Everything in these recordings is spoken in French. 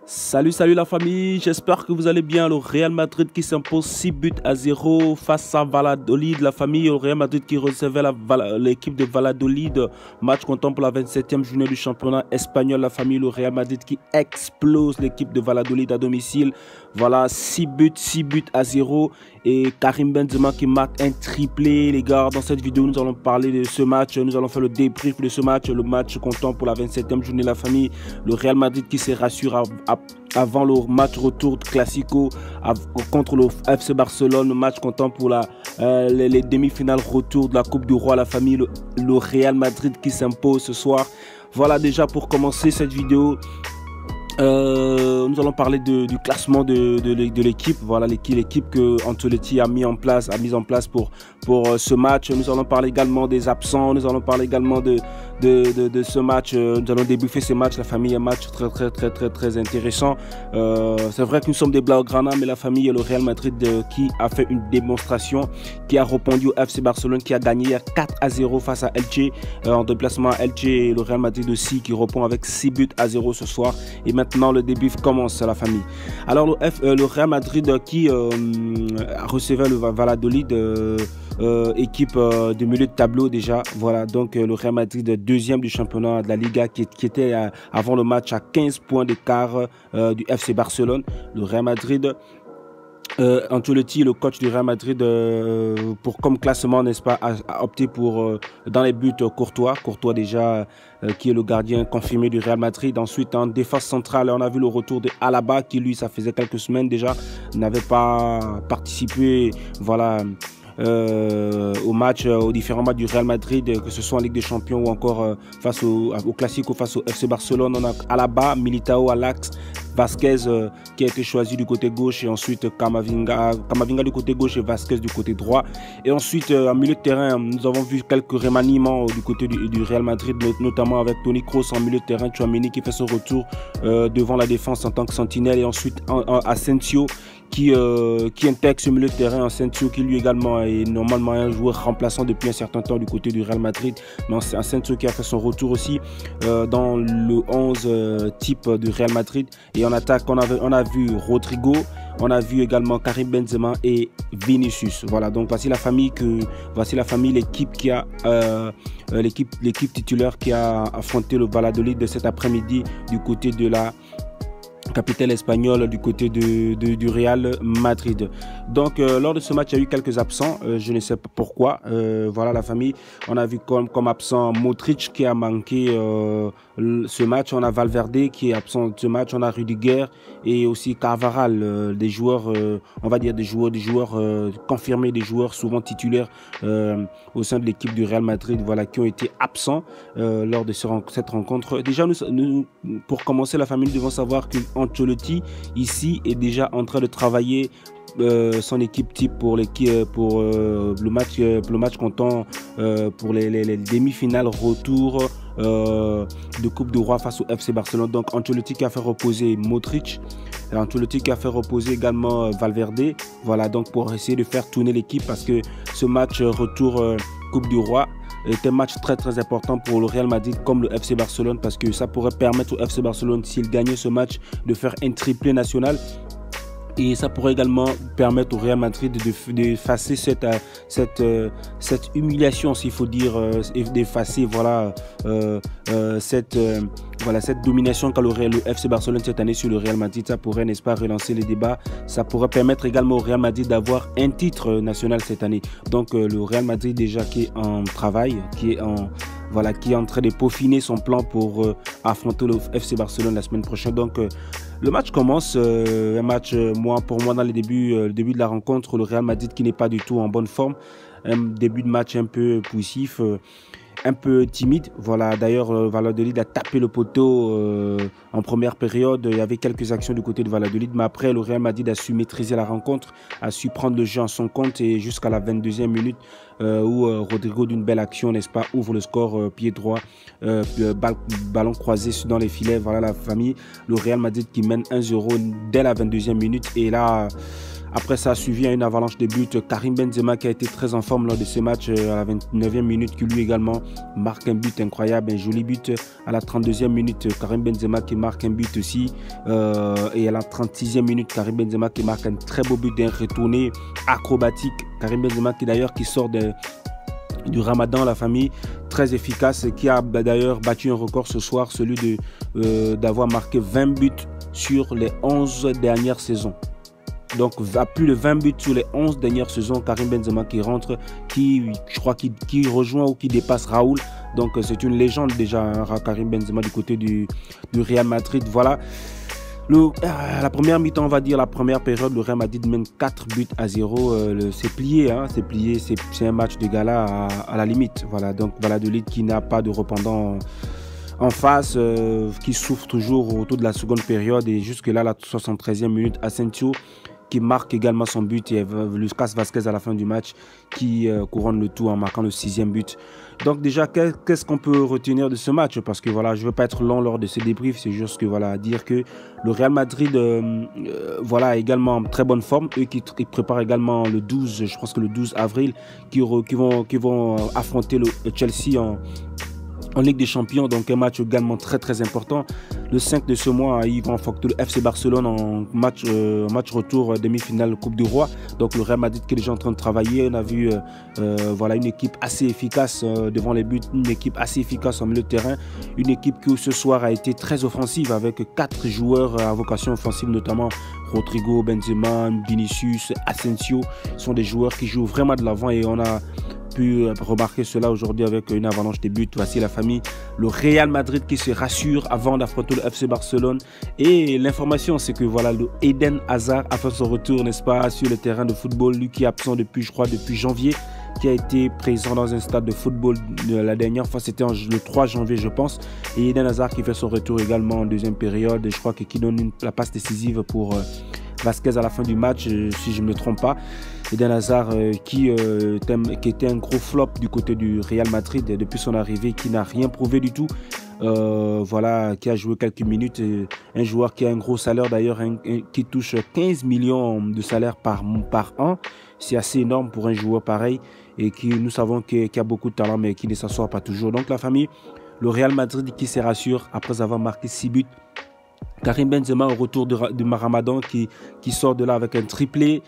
Salut la famille, j'espère que vous allez bien. Le Real Madrid qui s'impose 6 buts à 0 face à Valladolid. La famille, le Real Madrid qui recevait l'équipe de Valladolid. Match comptant pour la 27e journée du championnat espagnol. La famille, le Real Madrid qui explose l'équipe de Valladolid à domicile. Voilà, 6 buts à 0. Et Karim Benzema qui marque un triplé. Les gars, dans cette vidéo, nous allons parler de ce match. Nous allons faire le débrief de ce match. Le match comptant pour la 27e journée de la famille. Le Real Madrid qui se rassure avant le match retour de Classico contre le FC Barcelone. Le match comptant pour les demi-finales retour de la Coupe du Roi. La famille, le Real Madrid qui s'impose ce soir. Voilà, déjà pour commencer cette vidéo, nous allons parler du classement de l'équipe. Voilà, l'équipe que Ancelotti a mis en place pour ce match. Nous allons parler également des absents. Nous allons parler également de ce match. Nous allons débriefer ce match. La famille, un match très intéressant. C'est vrai que nous sommes des Blaugrana, mais la famille et le Real Madrid qui a fait une démonstration, qui a répondu au FC Barcelone, qui a gagné 4-0 face à Elche en déplacement à Elche, et le Real Madrid aussi qui répond avec 6 buts à 0 ce soir. Et maintenant le débrief commence à la famille. Alors le Real Madrid qui recevait le Valladolid, équipe de milieu de tableau déjà. Voilà, donc le Real Madrid deuxième du championnat de la Liga qui était avant le match à 15 points d'écart du FC Barcelone. Le Real Madrid, Ancelotti, le coach du Real Madrid, pour comme classement, n'est-ce pas, a opté pour dans les buts Courtois déjà, qui est le gardien confirmé du Real Madrid. Ensuite, en défense centrale, on a vu le retour de Alaba qui, lui, ça faisait quelques semaines déjà, n'avait pas participé, voilà, aux différents matchs du Real Madrid, que ce soit en Ligue des Champions ou encore face au Classico, face au FC Barcelone. On a Alaba, Militao à l'axe, Vasquez qui a été choisi du côté gauche, et ensuite Camavinga du côté gauche et Vasquez du côté droit. Et ensuite en milieu de terrain, nous avons vu quelques remaniements du côté du Real Madrid, notamment avec Toni Kroos en milieu de terrain, Tchouaméni qui fait son retour devant la défense en tant que sentinelle, et ensuite Asensio qui intègre ce milieu de terrain. Asensio qui lui également est normalement un joueur remplaçant depuis un certain temps du côté du Real Madrid, mais Asensio qui a fait son retour aussi dans le 11 type du Real Madrid. Et en attaque, on a vu Rodrigo, on a vu également Karim Benzema et Vinicius. Voilà, donc voici la famille, l'équipe qui a l'équipe titulaire qui a affronté le Valladolid de cet après-midi du côté de la capitale espagnole, du côté du Real Madrid. Donc lors de ce match, il y a eu quelques absents, je ne sais pas pourquoi. Voilà, la famille, on a vu comme absent Modric qui a manqué ce match, on a Valverde qui est absent de ce match, on a Rudiger et aussi Carvajal, des joueurs, on va dire des joueurs confirmés, des joueurs souvent titulaires au sein de l'équipe du Real Madrid, voilà, qui ont été absents lors de cette rencontre. Déjà, nous, pour commencer, la famille, nous devons savoir que Ancelotti ici est déjà en train de travailler son équipe type pour le match comptant pour les demi-finales retour de Coupe du Roi face au FC Barcelone. Donc Ancelotti qui a fait reposer Modric, Ancelotti qui a fait reposer également Valverde, voilà, donc pour essayer de faire tourner l'équipe, parce que ce match retour Coupe du Roi est un match très important pour le Real Madrid comme le FC Barcelone, parce que ça pourrait permettre au FC Barcelone, s'il gagnait ce match, de faire un triplé national. Et ça pourrait également permettre au Real Madrid d'effacer cette humiliation, s'il faut dire, d'effacer voilà, cette domination qu'a le FC Barcelone cette année sur le Real Madrid. Ça pourrait, n'est-ce pas, relancer les débats. Ça pourrait permettre également au Real Madrid d'avoir un titre national cette année. Donc le Real Madrid déjà qui est en travail, qui est en train de peaufiner son plan pour affronter le FC Barcelone la semaine prochaine. Donc le match commence, un match pour moi dans le début de la rencontre, le Real Madrid qui n'est pas du tout en bonne forme, un début de match un peu poussif, un peu timide. Voilà, d'ailleurs Valladolid a tapé le poteau en première période. Il y avait quelques actions du côté de Valladolid, mais après le Real Madrid a su maîtriser la rencontre, a su prendre le jeu en son compte, et jusqu'à la 22e minute où Rodrigo d'une belle action, n'est-ce pas, ouvre le score pied droit, ballon croisé dans les filets. Voilà la famille, le Real Madrid qui mène 1-0 dès la 22e minute. Et là, Après ça a suivi une avalanche de buts. Karim Benzema qui a été très en forme lors de ce match à la 29e minute, qui lui également marque un but incroyable, un joli but. À la 32e minute, Karim Benzema qui marque un but aussi. Et à la 36e minute, Karim Benzema qui marque un très beau but d'un retourné acrobatique. Karim Benzema qui d'ailleurs sort du Ramadan, la famille, très efficace, qui a d'ailleurs battu un record ce soir, celui d'avoir marqué 20 buts sur les 11 dernières saisons. Donc à plus de 20 buts sur les 11 dernières saisons, Karim Benzema qui rentre, je crois qui rejoint ou qui dépasse Raoul. Donc c'est une légende déjà, hein, Karim Benzema du côté du Real Madrid. Voilà. La première mi-temps, on va dire, la première période, le Real Madrid mène 4 buts à 0. C'est plié, hein, c'est plié. C'est un match de gala à la limite. Voilà, donc Valladolid qui n'a pas de rependant en face, qui souffre toujours autour de la seconde période. Et jusque-là, la 73e minute, Asensio qui marque également son but, et Lucas Vazquez à la fin du match qui couronne le tout en marquant le 6e but. Donc déjà, qu'est-ce qu'on peut retenir de ce match? Parce que voilà, je ne veux pas être long lors de ce débrief, c'est juste que voilà, dire que le Real Madrid voilà, également en très bonne forme, eux qui préparent également le 12, je pense que le 12 avril, qui vont affronter le Chelsea en Ligue des Champions, donc un match également très important. Le 5 de ce mois, ils vont affronter le FC Barcelone en match retour demi-finale Coupe du Roi. Donc le Real Madrid qui est déjà en train de travailler. On a vu voilà, une équipe assez efficace devant les buts, une équipe assez efficace en milieu de terrain, une équipe qui ce soir a été très offensive avec 4 joueurs à vocation offensive, notamment Rodrigo, Benzema, Vinicius, Asensio. Ce sont des joueurs qui jouent vraiment de l'avant et on a pu remarquer cela aujourd'hui avec une avalanche de buts. Voici la famille, le Real Madrid qui se rassure avant d'affronter le FC Barcelone. Et l'information, c'est que voilà, le Eden Hazard a fait son retour, n'est-ce pas, sur le terrain de football. Lui qui est absent depuis, je crois, depuis janvier, qui a été présent dans un stade de football la dernière fois, c'était le 3 janvier, je pense. Et Eden Hazard qui fait son retour également en deuxième période. Et je crois qui donne la passe décisive pour Vazquez à la fin du match, si je ne me trompe pas. Eden Hazard qui était un gros flop du côté du Real Madrid depuis son arrivée, qui n'a rien prouvé du tout. Voilà, qui a joué quelques minutes. Un joueur qui a un gros salaire d'ailleurs, qui touche 15 millions de salaire par an. C'est assez énorme pour un joueur pareil et qui, nous savons, qui a beaucoup de talent mais qui ne s'assoit pas toujours. Donc la famille, le Real Madrid qui se rassure après avoir marqué 6 buts. Karim Benzema au retour du Ramadan qui sort de là avec un triplé,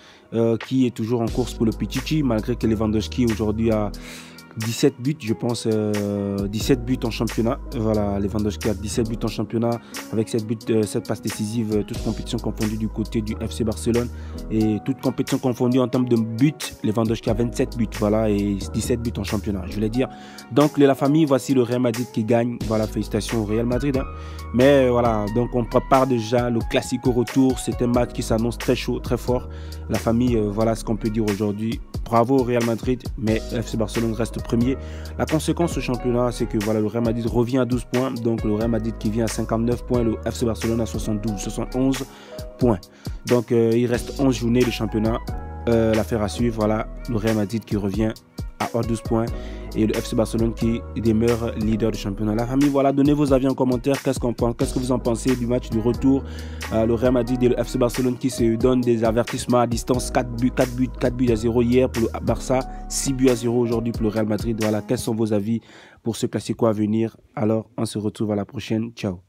qui est toujours en course pour le Pichichi, malgré que Lewandowski aujourd'hui a 17 buts, je pense, 17 buts en championnat. Voilà, Lewandowski a 17 buts en championnat avec 7 passes décisives, toutes compétitions confondues du côté du FC Barcelone. Et toutes compétitions confondues en termes de buts, Lewandowski a 27 buts, voilà, et 17 buts en championnat, je voulais dire. Donc, la famille, voici le Real Madrid qui gagne. Voilà, félicitations au Real Madrid. Hein. Mais voilà, donc on prépare déjà le Classico retour. C'est un match qui s'annonce très chaud, très fort. La famille, voilà ce qu'on peut dire aujourd'hui. Bravo au Real Madrid, mais FC Barcelone reste premier. La conséquence du championnat, c'est que voilà, le Real Madrid revient à 12 points. Donc le Real Madrid qui vient à 59 points, le FC Barcelone à 71 points. Donc il reste 11 journées de championnat. L'affaire à suivre, voilà, le Real Madrid qui revient à 12 points et le FC Barcelone qui demeure leader du championnat. La famille, voilà, donnez vos avis en commentaire. Qu'est-ce que vous en pensez du match du retour? Le Real Madrid et le FC Barcelone qui se donnent des avertissements à distance. 4 buts à 0 hier pour le Barça, 6 buts à 0 aujourd'hui pour le Real Madrid. Voilà, quels sont vos avis pour ce Classico à venir? Alors, on se retrouve à la prochaine. Ciao.